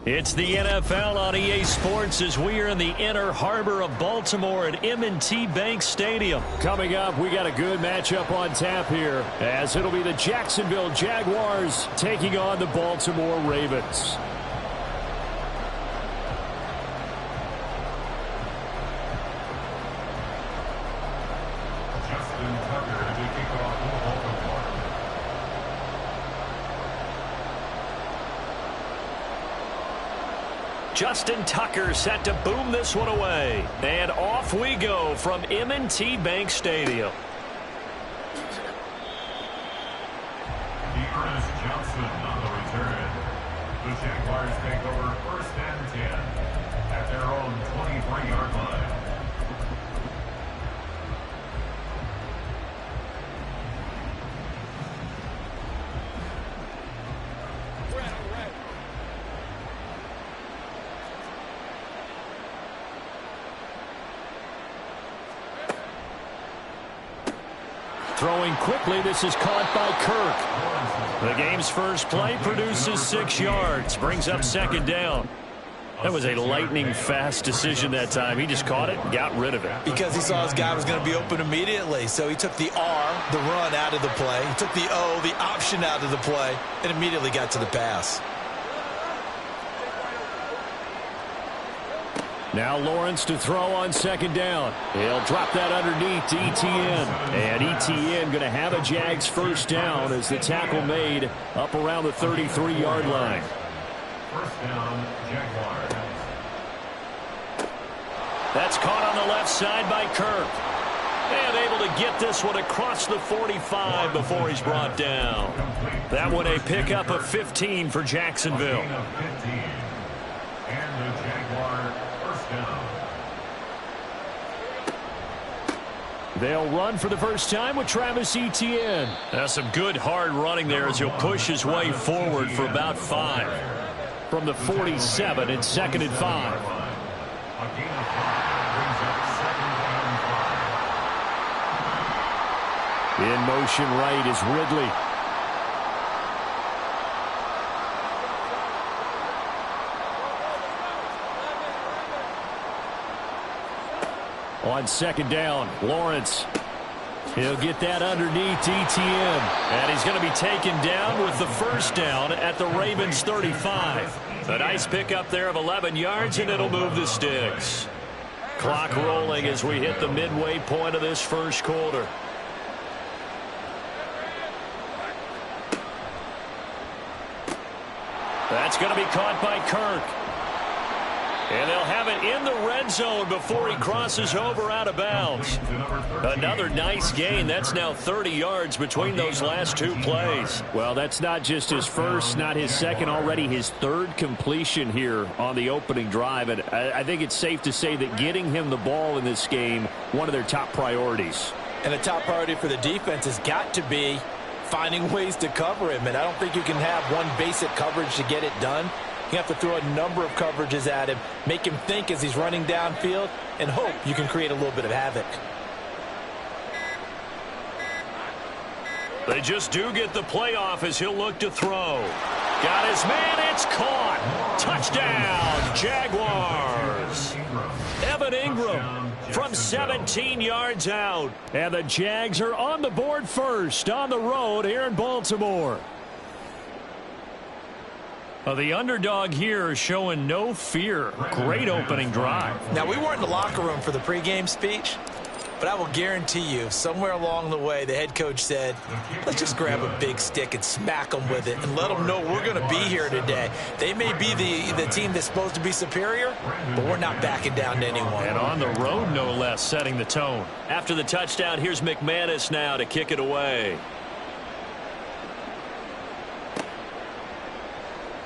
It's the NFL on EA Sports as we are in the inner harbor of Baltimore at M&T Bank Stadium. Coming up, we got a good matchup on tap here, as it'll be the Jacksonville Jaguars taking on the Baltimore Ravens. Justin Tucker set to boom this one away. And off we go from M&T Bank Stadium. Ernest Johnson on the return. The Jaguars take over 1st and 10 at their own 23-yard line. Throwing quickly, this is caught by Kirk. The game's first play produces 6 yards, brings up 2nd down. That was a lightning-fast decision that time. He just caught it and got rid of it. Because he saw his guy was going to be open immediately. So he took the R, the run, out of the play. He took the O, the option, out of the play, and immediately got to the pass. Now Lawrence to throw on 2nd down. He'll drop that underneath to Etienne. And Etienne going to have a Jags 1st down as the tackle made up around the 33-yard line. 1st down, Jaguars. That's caught on the left side by Kirk. And able to get this one across the 45 before he's brought down. That one a pickup of 15 for Jacksonville. And the Jaguar first down. They'll run for the first time with Travis Etienne. That's some good hard running there as he'll push his way forward for about 5. From the 47 and 2nd and 5. A gain of 5 brings up 2nd down 5. In motion right is Ridley. On 2nd down, Lawrence. He'll get that underneath Etienne. And he's going to be taken down with the 1st down at the Ravens 35. A nice pickup there of 11 yards, and it'll move the sticks. Clock rolling as we hit the midway point of this first quarter. That's going to be caught by Kirk. And they'll have it in the red zone before he crosses over out of bounds. Another nice gain. That's now 30 yards between those last 2 plays. Well, that's not just his first, not his second, already his 3rd completion here on the opening drive. And I think it's safe to say that getting him the ball in this game, one of their top priorities. And a top priority for the defense has got to be finding ways to cover him. And I don't think you can have one basic coverage to get it done. You have to throw a number of coverages at him, make him think as he's running downfield, and hope you can create a little bit of havoc. They just do get the playoff as he'll look to throw. Got his man, it's caught. Touchdown, Jaguars. Evan Ingram from 17 yards out. And the Jags are on the board first on the road here in Baltimore. The underdog here is showing no fear. Great opening drive. Now, we weren't in the locker room for the pregame speech, but I will guarantee you somewhere along the way the head coach said, let's just grab a big stick and smack them with it and let them know we're going to be here today. They may be the team that's supposed to be superior, but we're not backing down to anyone. And on the road, no less, setting the tone. After the touchdown, here's McManus now to kick it away.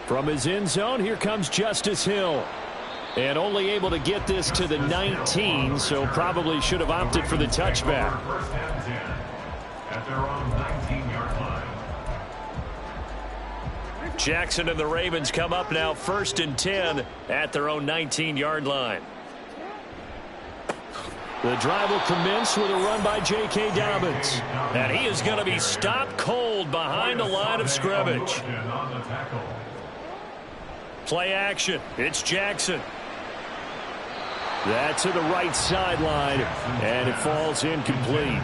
From his end zone, here comes Justice Hill. And only able to get this to the 19, so probably should have opted for the touchback. 1st and 10 at their own 19-yard line. Jackson and the Ravens come up now 1st and 10 at their own 19-yard line. The drive will commence with a run by J.K. Dobbins. And he is going to be stopped cold behind the line of scrimmage. Play action. It's Jackson. That's to the right sideline, and it falls incomplete.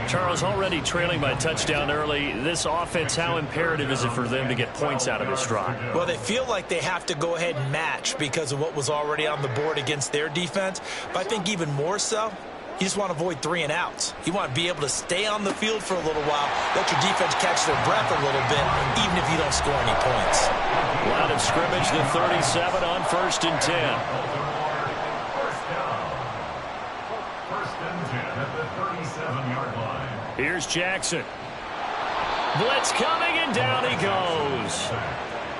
Charles, already trailing by touchdown early. This offense, how imperative is it for them to get points out of this drive? Well, they feel like they have to go ahead and match because of what was already on the board against their defense. But I think even more so, you just want to avoid 3 and outs. You want to be able to stay on the field for a little while, let your defense catch their breath a little bit, even if you don't score any points. Line of scrimmage, the 37 on 1st and 10. Here's Jackson. Blitz coming, and down he goes.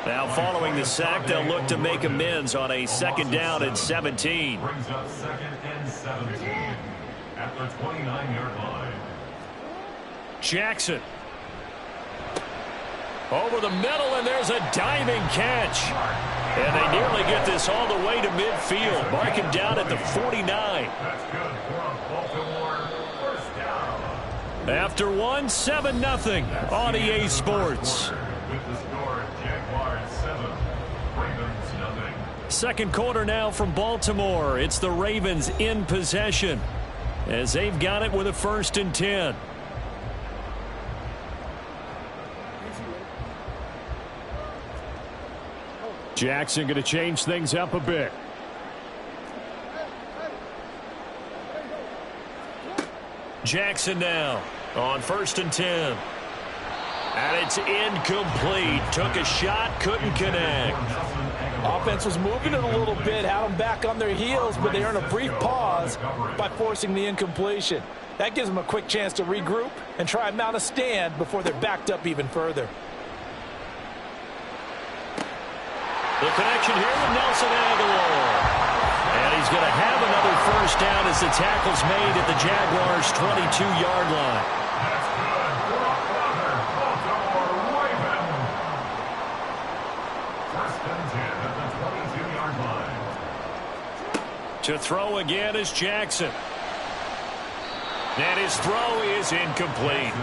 Now following the sack, they'll look to make amends on a 2nd down and 17. Brings up 2nd and 17 at the 29-yard line. Jackson. Over the middle, and there's a diving catch. And they nearly get this all the way to midfield. Mark him down at the 49. That's good for Baltimore. First down. After 7-0 on EA Sports. With the score, Jaguars 7, Ravens nothing. Second quarter now from Baltimore. It's the Ravens in possession as they've got it with a 1st and 10. Jackson going to change things up a bit. Jackson now on 1st and 10. And it's incomplete. Took a shot, couldn't connect. Offense was moving it a little bit, had them back on their heels, but they earned a brief pause by forcing the incompletion. That gives them a quick chance to regroup and try and mount a stand before they're backed up even further. The connection here with Nelson Agholor. And he's going to have another 1st down as the tackle's made at the Jaguars' 22-yard line. That's good for another Baltimore Raven. 1st and 10 at the 22-yard line. To throw again is Jackson. And his throw is incomplete.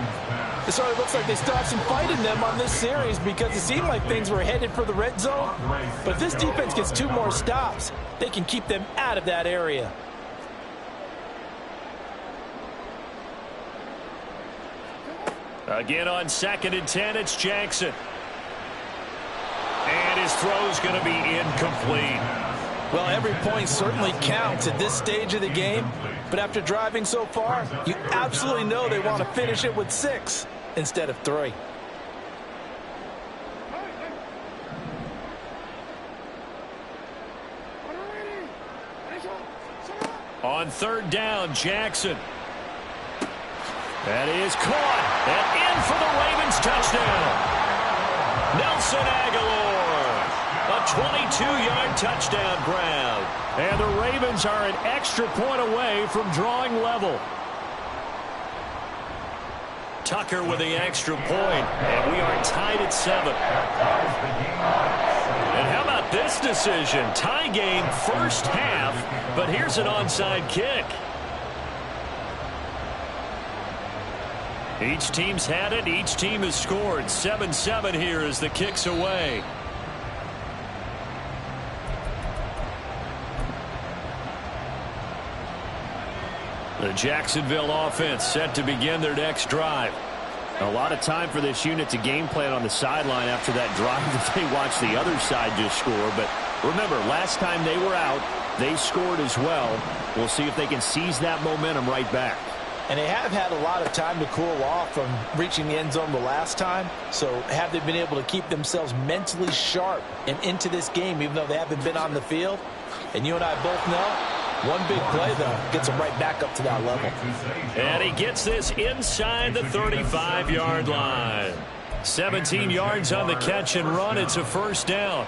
It sort of looks like they still have some fight in them on this series because it seemed like things were headed for the red zone. But if this defense gets 2 more stops, they can keep them out of that area. Again on 2nd and 10, it's Jackson. And his throw's going to be incomplete. Well, every point certainly counts at this stage of the game. But after driving so far, you absolutely know they want to finish it with 6 instead of 3. On 3rd down, Jackson. That is caught. And in for the Ravens touchdown. Nelson Agholor. A 22-yard touchdown grab. And the Ravens are an extra point away from drawing level. Tucker with the extra point, and we are tied at 7. And how about this decision? Tie game 1st half, but here's an onside kick. Each team's had it. Each team has scored. 7-7 here as the kick's away. The Jacksonville offense set to begin their next drive. A lot of time for this unit to game plan on the sideline after that drive that they watched the other side just score. But remember, last time they were out, they scored as well. We'll see if they can seize that momentum right back. And they have had a lot of time to cool off from reaching the end zone the last time. So have they been able to keep themselves mentally sharp and into this game, even though they haven't been on the field? And you and I both know, one big play, though, gets them right back up to that level. And he gets this inside the 35-yard line. 17 yards on the catch and run. It's a 1st down.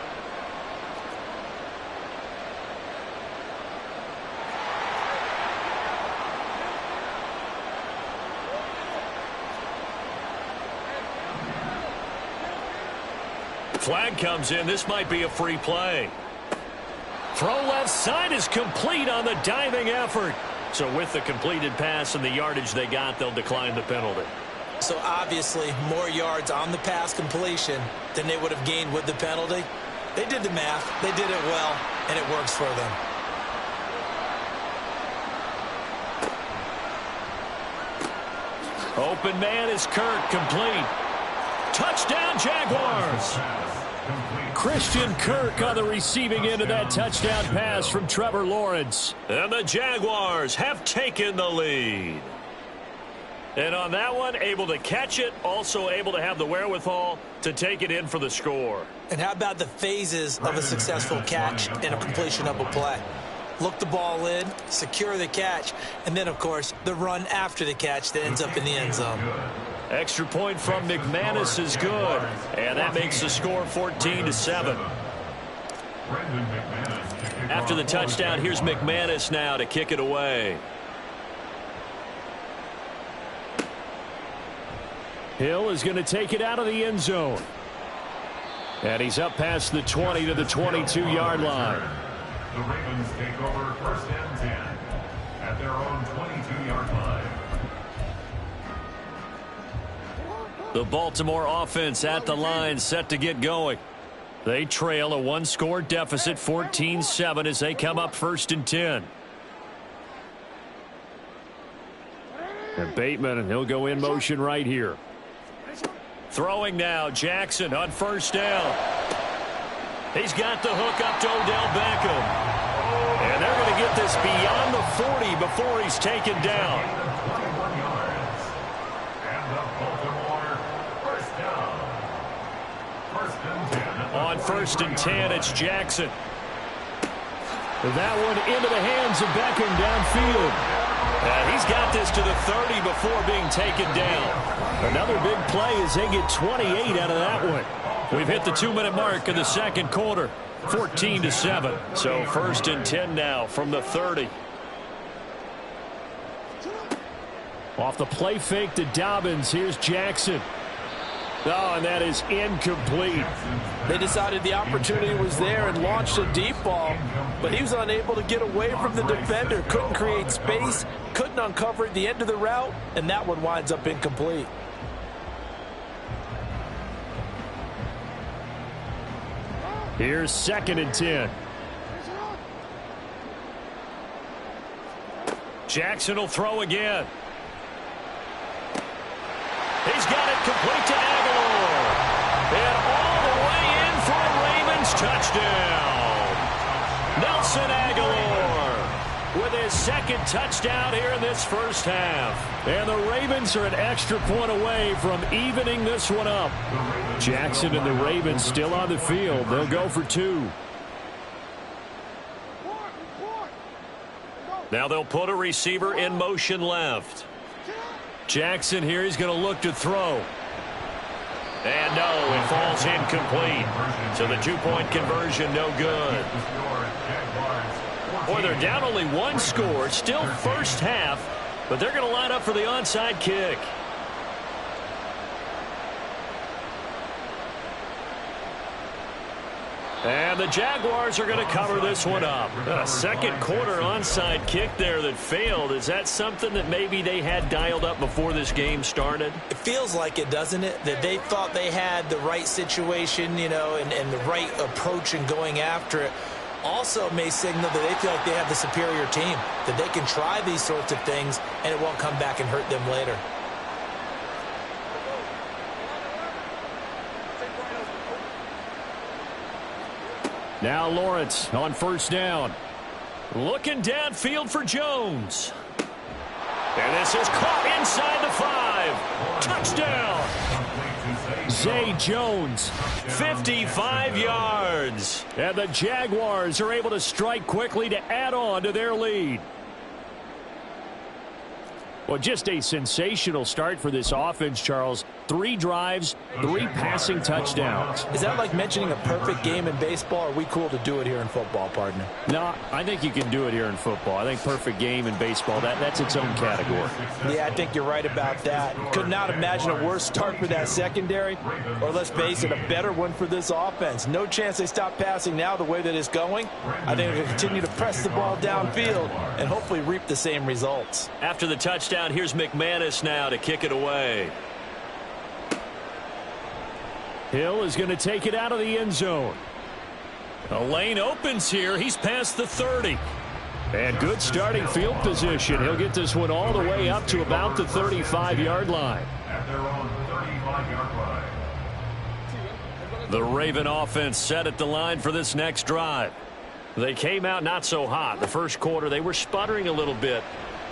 Flag comes in. This might be a free play. Throw left side is complete on the diving effort. So with the completed pass and the yardage they got, they'll decline the penalty. So obviously more yards on the pass completion than they would have gained with the penalty. They did the math. They did it well, and it works for them. Open man is Kirk, complete. Touchdown, Jaguars. Christian Kirk on the receiving end of that touchdown pass from Trevor Lawrence. And the Jaguars have taken the lead. And on that one, able to catch it, also able to have the wherewithal to take it in for the score. And how about the phases of a successful catch and a completion of a play? Look the ball in, secure the catch, and then, of course, the run after the catch that ends up in the end zone. Extra point from McManus is good. And that makes the score 14-7. After the touchdown, here's McManus now to kick it away. Hill is going to take it out of the end zone. And he's up past the 20 to the 22-yard line. The Ravens take over 1st and 10 at their own 22-yard line. The Baltimore offense at the line, set to get going. They trail a one-score deficit, 14-7, as they come up 1st and 10. And Bateman, and he'll go in motion right here. Throwing now, Jackson on 1st down. He's got the hook up to Odell Beckham. And they're going to get this beyond the 40 before he's taken down. 21 yards. And the Baltimore 1st down. 1st and 10. On 1st and 10, it's Jackson. That one into the hands of Beckham downfield. And he's got this to the 30 before being taken down. Another big play as they get 28 out of that one. We've hit the 2-minute mark in the second quarter, 14-7. So 1st and 10 now from the 30. Off the play fake to Dobbins, here's Jackson. Oh, and that is incomplete. They decided the opportunity was there and launched a deep ball, but he was unable to get away from the defender, couldn't create space, couldn't uncover the end of the route, and that one winds up incomplete. Here's 2nd and 10. Jackson will throw again. He's got it complete to Aguilar. And all the way in for a Ravens touchdown. Nelson Aguilar with his 2nd touchdown here in this 1st half. And the Ravens are an extra point away from evening this one up. Jackson and the Ravens still on the field. They'll go for 2. Now they'll put a receiver in motion left. Jackson here, he's going to look to throw. And no, it falls incomplete. So the 2-point conversion, no good. Boy, they're down only 1 score, still 1st half, but they're going to line up for the onside kick. And the Jaguars are going to cover this one up. A second quarter onside kick there that failed. Is that something that maybe they had dialed up before this game started? It feels like it, doesn't it? That they thought they had the right situation, you know, and the right approach in going after it. Also may signal that they feel like they have the superior team, that they can try these sorts of things and it won't come back and hurt them later. Now Lawrence on 1st down. Looking downfield for Jones. And this is caught inside the 5. Touchdown. Zay Jones. 55 yards. And the Jaguars are able to strike quickly to add on to their lead. Well, just a sensational start for this offense, Charles. 3 drives, 3 passing touchdowns. Is that like mentioning a perfect game in baseball? Or are we cool to do it here in football, partner? No, I think you can do it here in football. I think perfect game in baseball, that's its own category. Yeah, I think you're right about that. Could not imagine a worse start for that secondary, or let's face it, a better one for this offense. No chance they stop passing now the way that it's going. I think they'll continue to press the ball downfield and hopefully reap the same results. After the touchdown, here's McManus now to kick it away. Hill is going to take it out of the end zone. A lane opens here. He's past the 30. And good starting field position. He'll get this one all the way up to about the 35-yard line. At their own 35-yard line. The Raven offense set at the line for this next drive. They came out not so hot. The first quarter, they were sputtering a little bit,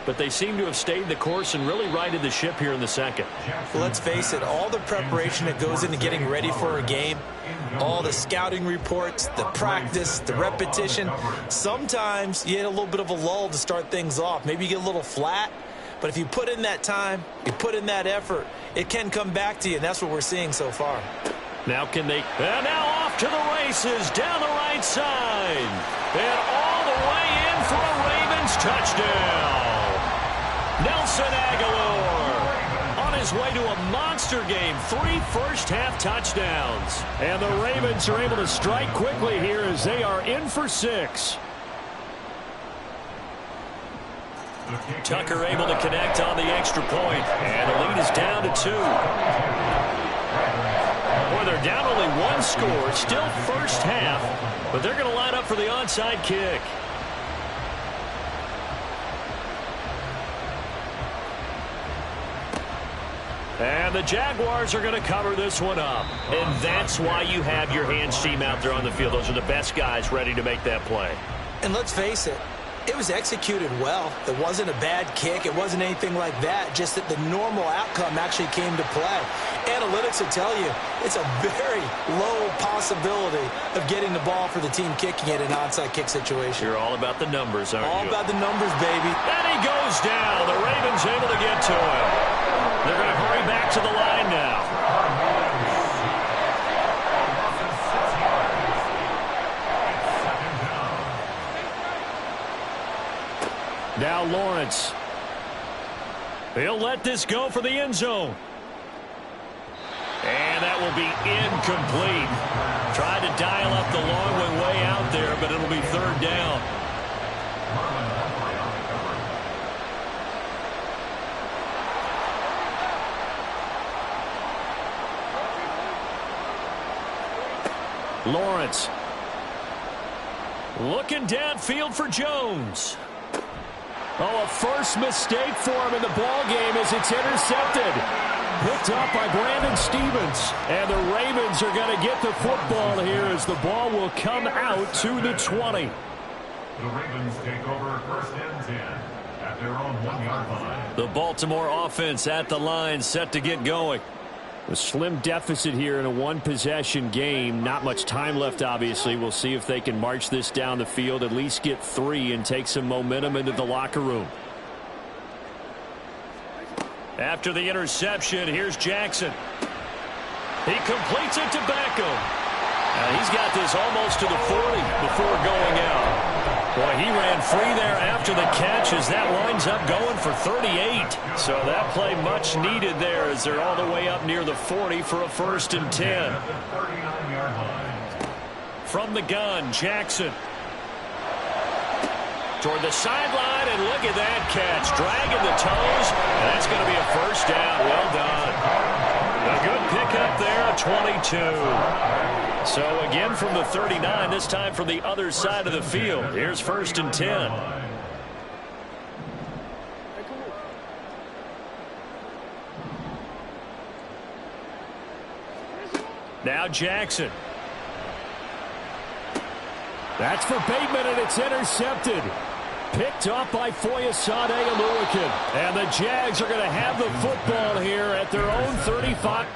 but they seem to have stayed the course and really righted the ship here in the second. Well, let's face it, all the preparation that goes into getting ready for a game, all the scouting reports, the practice, the repetition, sometimes you hit a little bit of a lull to start things off. Maybe you get a little flat, but if you put in that time, you put in that effort, it can come back to you, and that's what we're seeing so far. Now can they... And now off to the races down the right side. And all the way in for a Ravens touchdown. Nelson Aguilar on his way to a monster game. 3 first-half touchdowns. And the Ravens are able to strike quickly here as they are in for 6. Tucker able to connect on the extra point. And the lead is down to 2. Boy, they're down only 1 score. Still first half. But they're going to line up for the onside kick. And the Jaguars are going to cover this one up. And that's why you have your hands team out there on the field. Those are the best guys ready to make that play. And let's face it, it was executed well. It wasn't a bad kick. It wasn't anything like that. Just that the normal outcome actually came to play. Analytics will tell you it's a very low possibility of getting the ball for the team kicking it in an onside kick situation. You're all about the numbers, aren't you? All about the numbers, baby. And he goes down. The Ravens able to get to him. They're going to hurry back to the line now. Now Lawrence. He'll let this go for the end zone. And that will be incomplete. Tried to dial up the long one way out there, but it'll be 3rd down. Lawrence. Looking downfield for Jones. Oh, a first mistake for him in the ball game as it's intercepted. Picked up by Brandon Stephens. And the Ravens are going to get the football here as the ball will come out to the 20. The Ravens take over 1st and 10 at their own 1-yard line. The Baltimore offense at the line, set to get going. A slim deficit here in a 1-possession game. Not much time left, obviously. We'll see if they can march this down the field, at least get 3 and take some momentum into the locker room. After the interception, here's Jackson. He completes it to Beckham. He's got this almost to the 40 before going out. Boy, he ran free there after the catch as that winds up going for 38. So that play much needed there as they're all the way up near the 40 for a 1st and 10. From the gun, Jackson. Toward the sideline, and look at that catch. Dragging the toes, and that's going to be a 1st down. Well done. A good pickup there, a 22. So again from the 39, this time from the other side of the field. Here's 1st and 10. Now Jackson. That's for Bateman, and it's intercepted. Picked up by Foyesade Oluokun. And the Jags are going to have the football here at their own 35.